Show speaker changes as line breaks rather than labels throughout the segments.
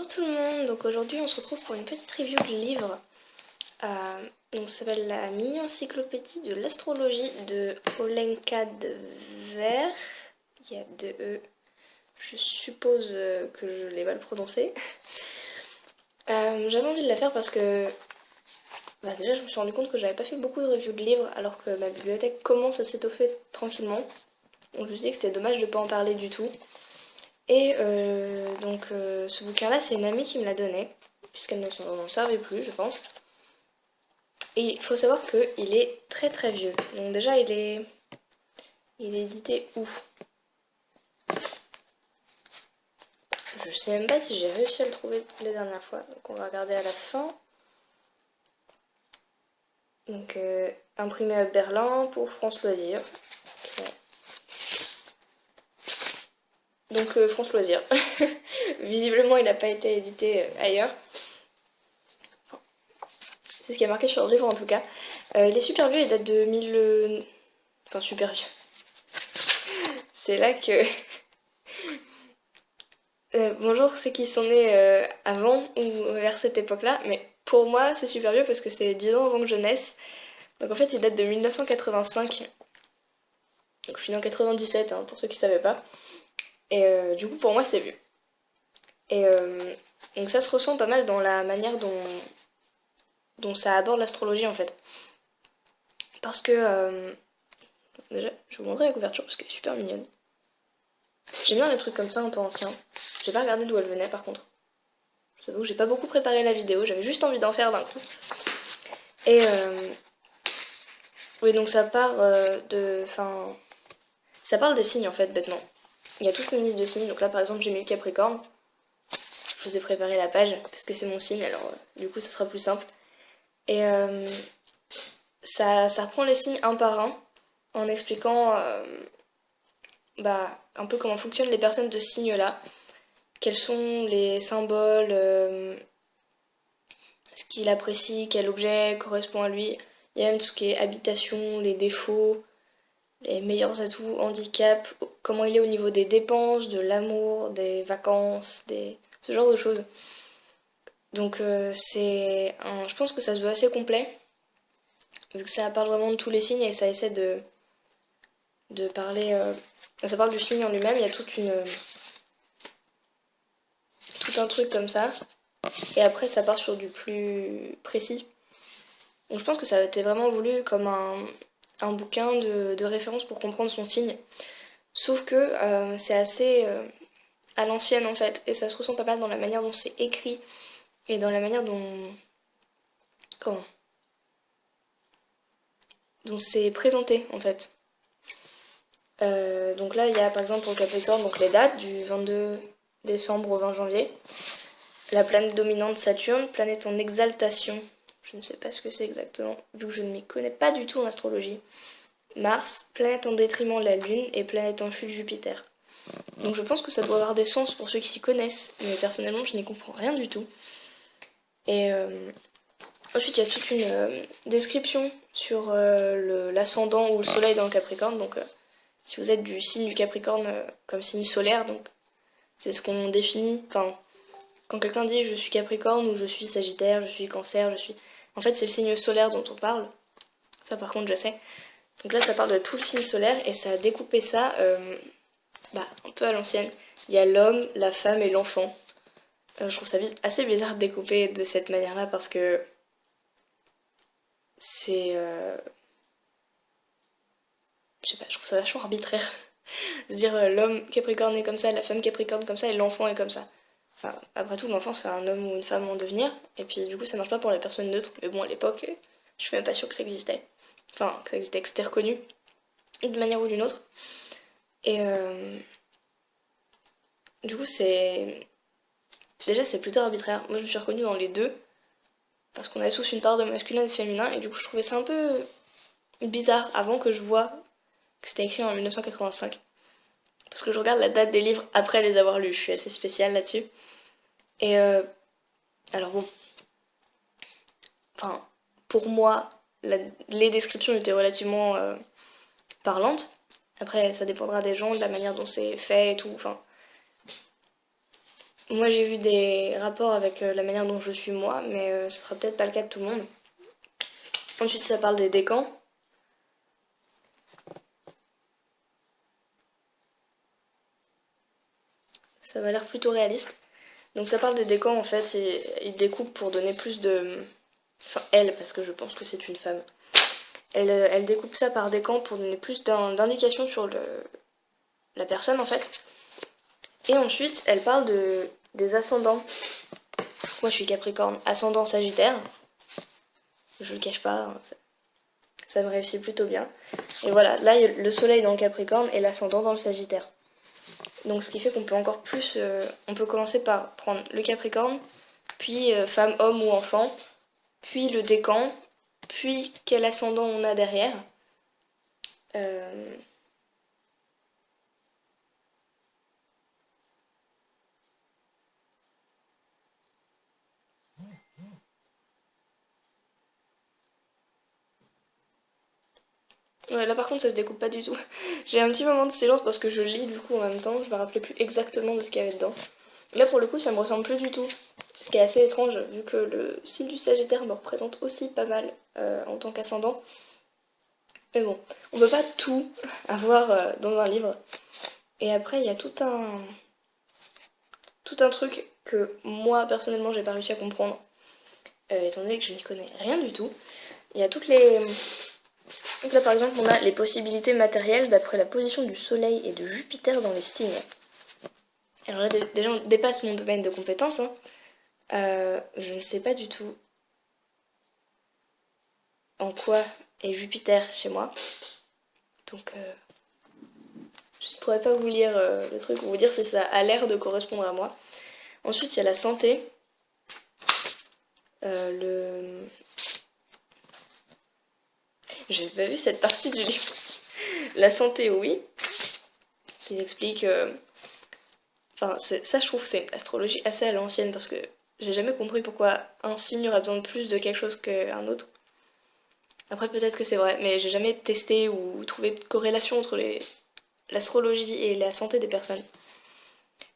Bonjour tout le monde, donc aujourd'hui on se retrouve pour une petite review de livre. Donc ça s'appelle La mini-encyclopédie de l'astrologie de Olenka de Ver. Il y a deux E, je suppose que je l'ai mal prononcé. J'avais envie de la faire parce que déjà je me suis rendu compte que j'avais pas fait beaucoup de reviews de livres alors que ma bibliothèque commence à s'étoffer tranquillement. Donc je me suis dit que c'était dommage de pas en parler du tout. Et ce bouquin-là, c'est une amie qui me l'a donné, puisqu'elle ne s'en servait plus, je pense. Et il faut savoir qu'il est très très vieux. Donc déjà, il est édité où? Je sais même pas si j'ai réussi à le trouver la dernière fois. Donc on va regarder à la fin. Donc imprimé à Berlin pour France Loisirs. Okay. Donc France Loisirs. Visiblement, il n'a pas été édité ailleurs. C'est ce qui est marqué sur le livre en tout cas. Il est super vieux, il date de 1000... Enfin super vieux. C'est là que... bonjour ceux qui sont nés avant ou vers cette époque-là, mais pour moi c'est super vieux parce que c'est 10 ans avant que je naisse. Donc en fait il date de 1985. Donc je suis née en 97 hein, pour ceux qui savaient pas. Et du coup pour moi c'est vieux. Et donc ça se ressent pas mal dans la manière dont ça aborde l'astrologie en fait. Parce que... déjà je vais vous montrer la couverture parce qu'elle est super mignonne. J'aime bien les trucs comme ça un peu anciens. J'ai pas regardé d'où elle venait par contre. Je t'avoue que j'ai pas beaucoup préparé la vidéo, j'avais juste envie d'en faire d'un coup. Et oui, donc ça part ça parle des signes en fait, bêtement. Il y a toute une liste de signes, donc là par exemple j'ai mis le Capricorne. Je vous ai préparé la page parce que c'est mon signe, alors du coup ça sera plus simple. Et ça reprend les signes un par un en expliquant un peu comment fonctionnent les personnes de ce signe-là. Quels sont les symboles, ce qu'il apprécie, quel objet correspond à lui. Il y a même tout ce qui est habitation, les défauts, les meilleurs atouts, handicaps, comment il est au niveau des dépenses, de l'amour, des vacances, ce genre de choses. Donc je pense que ça se veut assez complet, vu que ça parle vraiment de tous les signes et ça essaie de parler... ça parle du signe en lui-même, il y a tout un truc comme ça. Et après, ça part sur du plus précis. Donc je pense que ça a été vraiment voulu comme un bouquin de référence pour comprendre son signe. Sauf que c'est assez à l'ancienne en fait. Et ça se ressent pas mal dans la manière dont c'est écrit. Et dans la manière dont c'est présenté en fait. Donc là, il y a par exemple pour le Capricorne donc les dates du 22 décembre au 20 janvier. La planète dominante Saturne, planète en exaltation. Je ne sais pas ce que c'est exactement, vu que je ne m'y connais pas du tout en astrologie. Mars, planète en détriment de la Lune et planète en chute Jupiter. Donc je pense que ça doit avoir des sens pour ceux qui s'y connaissent, mais personnellement je n'y comprends rien du tout. Et ensuite il y a toute une description sur l'ascendant ou le soleil dans le Capricorne. Donc si vous êtes du signe du Capricorne comme signe solaire, donc c'est ce qu'on définit. Enfin, quand quelqu'un dit je suis Capricorne ou je suis Sagittaire, je suis Cancer, En fait, c'est le signe solaire dont on parle. Ça, par contre, je sais. Donc là, ça parle de tout le signe solaire et ça a découpé ça un peu à l'ancienne. Il y a l'homme, la femme et l'enfant. Je trouve ça assez bizarre de découper de cette manière-là parce que c'est... je sais pas, je trouve ça vachement arbitraire. De dire l'homme Capricorne est comme ça, la femme Capricorne comme ça et l'enfant est comme ça. Enfin, après tout, l'enfant c'est un homme ou une femme en devenir, et puis du coup ça marche pas pour les personnes neutres, mais bon, à l'époque, je suis même pas sûre que ça existait. Enfin, que c'était reconnu, d'une manière ou d'une autre. Et du coup, déjà, c'est plutôt arbitraire. Moi, je me suis reconnue dans les deux, parce qu'on a tous une part de masculin et de féminin, et du coup, je trouvais ça un peu bizarre avant que je vois que c'était écrit en 1985. Parce que je regarde la date des livres après les avoir lus, je suis assez spéciale là-dessus. Et alors bon, enfin, pour moi, les descriptions étaient relativement parlantes. Après, ça dépendra des gens, de la manière dont c'est fait et tout. Enfin, Moi j'ai vu des rapports avec la manière dont je suis moi, mais ce sera peut-être pas le cas de tout le monde. Ensuite ça parle des décans. Ça m'a l'air plutôt réaliste. Donc ça parle des décans en fait, il découpe pour donner plus de... Enfin elle, parce que je pense que c'est une femme. Elle découpe ça par décan pour donner plus d'indications sur la personne en fait. Et ensuite elle parle des ascendants. Moi je suis Capricorne, ascendant Sagittaire. Je le cache pas, hein, ça me réussit plutôt bien. Et voilà, là il y a le soleil dans le Capricorne et l'ascendant dans le Sagittaire. Donc ce qui fait qu'on peut encore plus... on peut commencer par prendre le Capricorne, puis femme, homme ou enfant, puis le décan, puis quel ascendant on a derrière. Euh... Ouais, là par contre ça se découpe pas du tout. J'ai un petit moment de silence parce que je lis du coup en même temps, je me rappelais plus exactement de ce qu'il y avait dedans. Là pour le coup ça me ressemble plus du tout. Ce qui est assez étrange vu que le signe du Sagittaire me représente aussi pas mal en tant qu'ascendant. Mais bon, on peut pas tout avoir dans un livre. Et après il y a tout un truc que moi personnellement j'ai pas réussi à comprendre, étant donné que je n'y connais rien du tout. Il y a toutes les... Donc là par exemple on a les possibilités matérielles d'après la position du Soleil et de Jupiter dans les signes. Alors là déjà on dépasse mon domaine de compétences, hein. Je ne sais pas du tout en quoi est Jupiter chez moi. Donc je ne pourrais pas vous lire le truc ou vous dire si ça a l'air de correspondre à moi. Ensuite il y a la santé. Le... J'ai pas vu cette partie du livre. La santé, oui. Qui explique... Enfin, ça je trouve que c'est une astrologie assez à l'ancienne parce que j'ai jamais compris pourquoi un signe aurait besoin de plus de quelque chose qu'un autre. Après peut-être que c'est vrai, mais j'ai jamais testé ou trouvé de corrélation entre l'astrologie et la santé des personnes.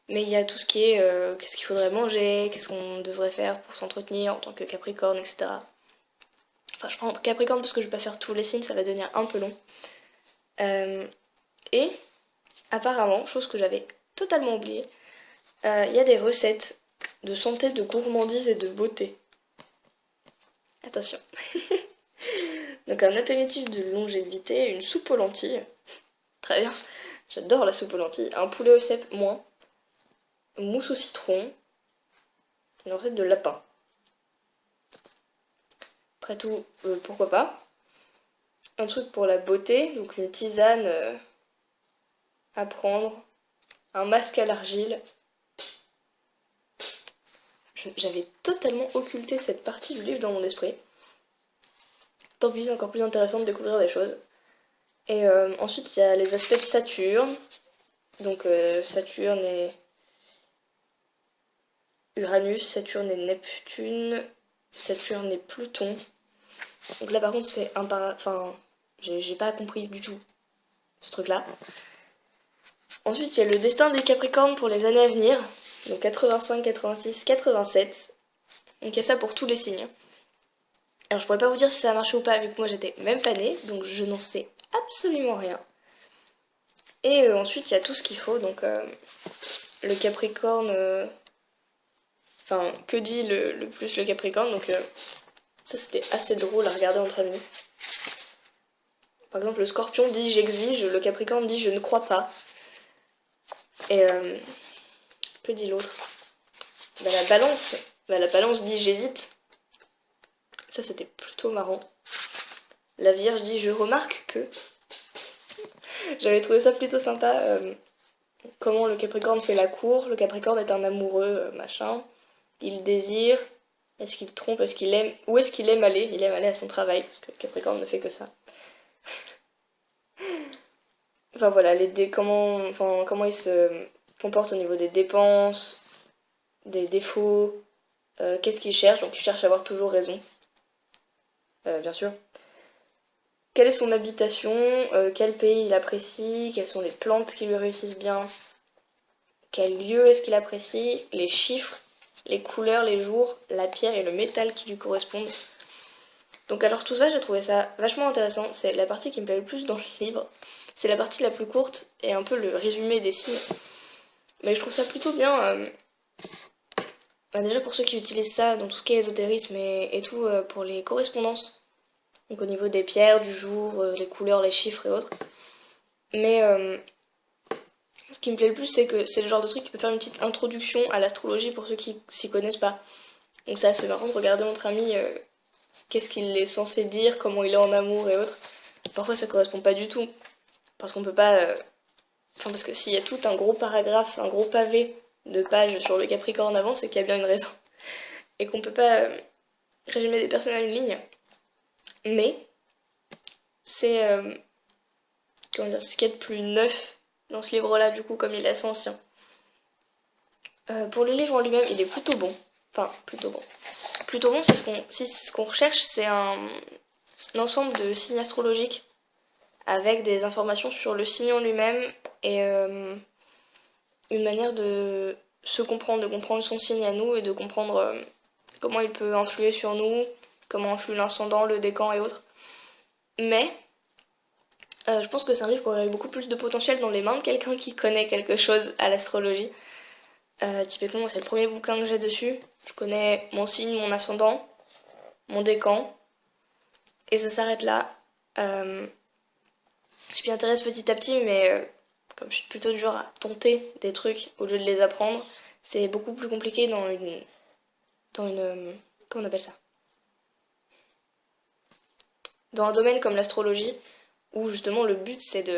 Mais il y a tout ce qui est qu'est-ce qu'il faudrait manger, qu'est-ce qu'on devrait faire pour s'entretenir en tant que Capricorne, etc. Enfin, je prends Capricorne parce que je vais pas faire tous les signes, ça va devenir un peu long. Et apparemment, chose que j'avais totalement oubliée, il y a des recettes de santé, de gourmandise et de beauté. Attention. Donc un apéritif de longévité, une soupe aux lentilles. Très bien. J'adore la soupe aux lentilles. Un poulet au cèpe, moins. Mousse au citron. Une recette de lapin. Après tout, pourquoi pas. Un truc pour la beauté, donc une tisane à prendre. Un masque à l'argile. J'avais totalement occulté cette partie du livre dans mon esprit. Tant pis, c'est encore plus intéressant de découvrir des choses. Et ensuite, il y a les aspects de Saturne. Donc Saturne et Uranus, Saturne et Neptune, Saturne et Pluton. Donc là, par contre, c'est un Enfin, j'ai pas compris du tout ce truc-là. Ensuite, il y a le destin des Capricornes pour les années à venir. Donc 85, 86, 87. Donc il y a ça pour tous les signes. Alors je pourrais pas vous dire si ça a marché ou pas vu que moi j'étais même pas née, donc je n'en sais absolument rien. Et ensuite il y a tout ce qu'il faut, donc le Capricorne, enfin que dit le plus le Capricorne, donc ça c'était assez drôle à regarder entre amis. Par exemple le Scorpion dit j'exige, le Capricorne dit je ne crois pas. Et que dit l'autre? La Balance dit j'hésite. Ça c'était plutôt marrant. La Vierge dit je remarque que. J'avais trouvé ça plutôt sympa. Comment le Capricorne fait la cour. Le Capricorne est un amoureux, machin. Il désire. Est-ce qu'il trompe? Est-ce qu'il aime? Où est-ce qu'il aime aller? Il aime aller à son travail, parce que le Capricorne ne fait que ça. Enfin voilà, comment il se comporte au niveau des dépenses, des défauts, qu'est-ce qu'il cherche? Donc il cherche à avoir toujours raison, bien sûr. Quelle est son habitation? Quel pays il apprécie? Quelles sont les plantes qui lui réussissent bien? quel lieu est-ce qu'il apprécie, les chiffres, les couleurs, les jours, la pierre et le métal qui lui correspondent. Donc alors tout ça, j'ai trouvé ça vachement intéressant. C'est la partie qui me plaît le plus dans le livre. C'est la partie la plus courte et un peu le résumé des signes. Mais je trouve ça plutôt bien. Déjà pour ceux qui utilisent ça dans tout ce qui est ésotérisme et tout pour les correspondances. Donc au niveau des pierres, du jour, les couleurs, les chiffres et autres. Mais ce qui me plaît le plus, c'est que c'est le genre de truc qui peut faire une petite introduction à l'astrologie pour ceux qui s'y connaissent pas. Donc c'est assez marrant de regarder notre ami, qu'est-ce qu'il est censé dire, comment il est en amour et autres. Parfois ça correspond pas du tout. Parce qu'on peut pas... parce que s'il y a tout un gros paragraphe, un gros pavé de pages sur le Capricorne avant, c'est qu'il y a bien une raison. Et qu'on peut pas résumer des personnes à une ligne. Mais c'est comment dire, c'est ce qu'il y a de plus neuf dans ce livre-là, du coup, comme il est assez ancien. Pour le livre en lui-même, il est plutôt bon. Enfin, plutôt bon. Plutôt bon, c'est ce qu'on recherche, c'est un ensemble de signes astrologiques avec des informations sur le signe en lui-même et une manière de se comprendre, de comprendre son signe à nous et de comprendre comment il peut influer sur nous, comment influe l'ascendant, le décan et autres. Mais je pense que c'est un livre qui aurait beaucoup plus de potentiel dans les mains de quelqu'un qui connaît quelque chose à l'astrologie. Typiquement, c'est le premier bouquin que j'ai dessus. Je connais mon signe, mon ascendant, mon décan, et ça s'arrête là. Je m'y intéresse petit à petit, mais comme je suis plutôt du genre à tenter des trucs au lieu de les apprendre, c'est beaucoup plus compliqué dans une comment on appelle ça? Dans un domaine comme l'astrologie, où justement le but c'est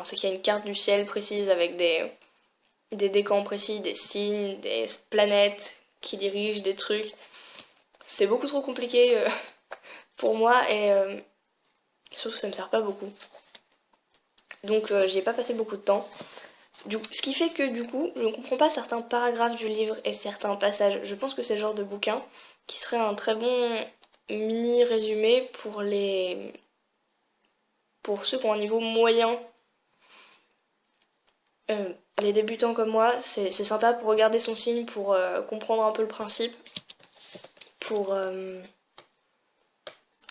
c'est qu'il y a une carte du ciel précise avec des décans précis, des signes, des planètes qui dirigent des trucs. C'est beaucoup trop compliqué pour moi et surtout ça me sert pas beaucoup. Donc j'y ai pas passé beaucoup de temps. Ce qui fait que du coup, je ne comprends pas certains paragraphes du livre et certains passages. Je pense que c'est le genre de bouquin qui serait un très bon mini résumé pour ceux qui ont un niveau moyen. Les débutants comme moi, c'est sympa pour regarder son signe, pour comprendre un peu le principe, pour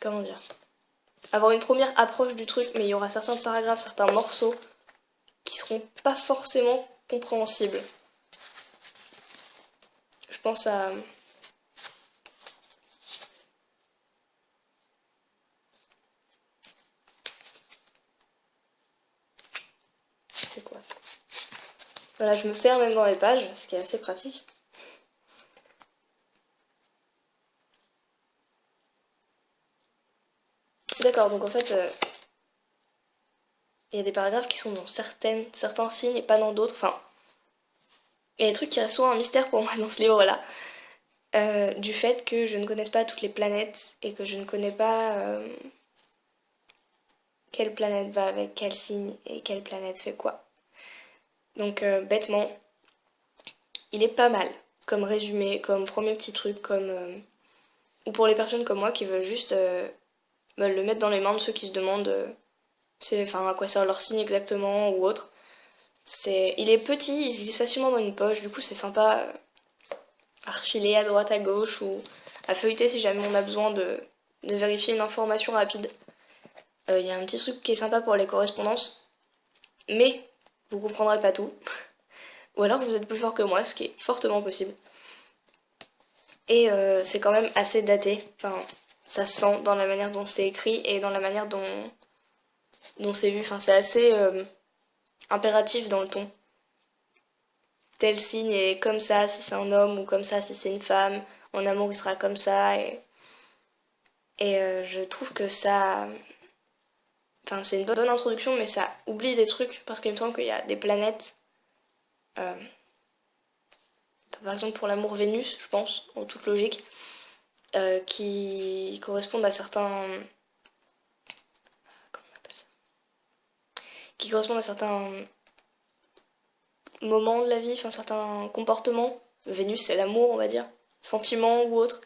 comment dire, avoir une première approche du truc, mais il y aura certains paragraphes, certains morceaux qui seront pas forcément compréhensibles. Je pense à c'est quoi ça? Voilà, je me perds même dans les pages, ce qui est assez pratique. D'accord, donc en fait, il y a des paragraphes qui sont dans certains signes et pas dans d'autres. Enfin, il y a des trucs qui restent souvent un mystère pour moi dans ce livre-là. Du fait que je ne connaisse pas toutes les planètes et que je ne connais pas quelle planète va avec quel signe et quelle planète fait quoi. Donc bêtement, il est pas mal comme résumé, comme premier petit truc, comme ou pour les personnes comme moi qui veulent juste le mettre dans les mains de ceux qui se demandent à quoi sert leur signe exactement ou autre. Il est petit, il se glisse facilement dans une poche, du coup c'est sympa à refiler à droite à gauche ou à feuilleter si jamais on a besoin de vérifier une information rapide. Il y a un petit truc qui est sympa pour les correspondances, mais vous comprendrez pas tout. Ou alors vous êtes plus fort que moi, ce qui est fortement possible. Et c'est quand même assez daté. Enfin, ça se sent dans la manière dont c'est écrit et dans la manière dont c'est vu. Enfin, c'est assez impératif dans le ton. Tel signe est comme ça si c'est un homme ou comme ça si c'est une femme. En amour, il sera comme ça. Et je trouve que ça... Enfin, c'est une bonne introduction, mais ça oublie des trucs parce qu'il me semble qu'il y a des planètes... par exemple pour l'amour Vénus, je pense, en toute logique, qui correspondent à certains... Comment on appelle ça? Qui correspondent à certains moments de la vie, enfin certains comportements. Vénus, c'est l'amour, on va dire, sentiments ou autre.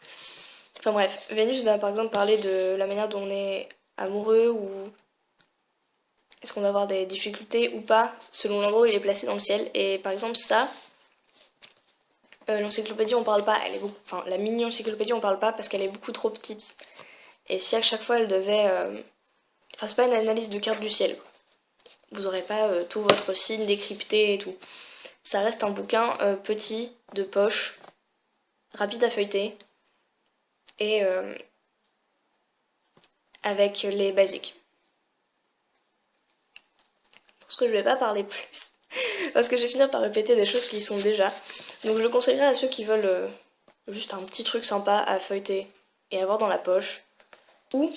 Enfin bref, Vénus va par exemple parler de la manière dont on est amoureux ou est-ce qu'on va avoir des difficultés ou pas selon l'endroit où il est placé dans le ciel. Et par exemple ça, l'encyclopédie on parle pas, elle est beaucoup, enfin la mini encyclopédie on parle pas parce qu'elle est beaucoup trop petite. Et si à chaque fois elle devait, enfin c'est pas une analyse de carte du ciel, quoi. Vous aurez pas tout votre signe décrypté et tout. Ça reste un bouquin petit, de poche, rapide à feuilleter et avec les basiques. Pour ce que je vais pas parler plus, parce que je vais finir par répéter des choses qui y sont déjà. Donc je le conseillerais à ceux qui veulent juste un petit truc sympa à feuilleter et avoir dans la poche, ou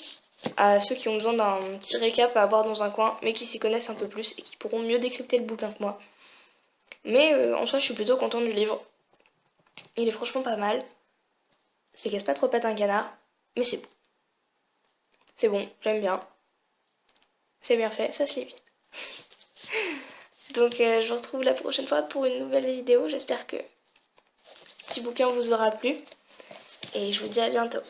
à ceux qui ont besoin d'un petit récap à avoir dans un coin, mais qui s'y connaissent un peu plus et qui pourront mieux décrypter le bouquin que moi. Mais en soi, je suis plutôt contente du livre. Il est franchement pas mal. C'est casse pas trop patte un canard, mais c'est bon. C'est bon, j'aime bien. C'est bien fait, ça se lit vite. Donc je vous retrouve la prochaine fois pour une nouvelle vidéo. J'espère que ce petit bouquin vous aura plu. Et je vous dis à bientôt.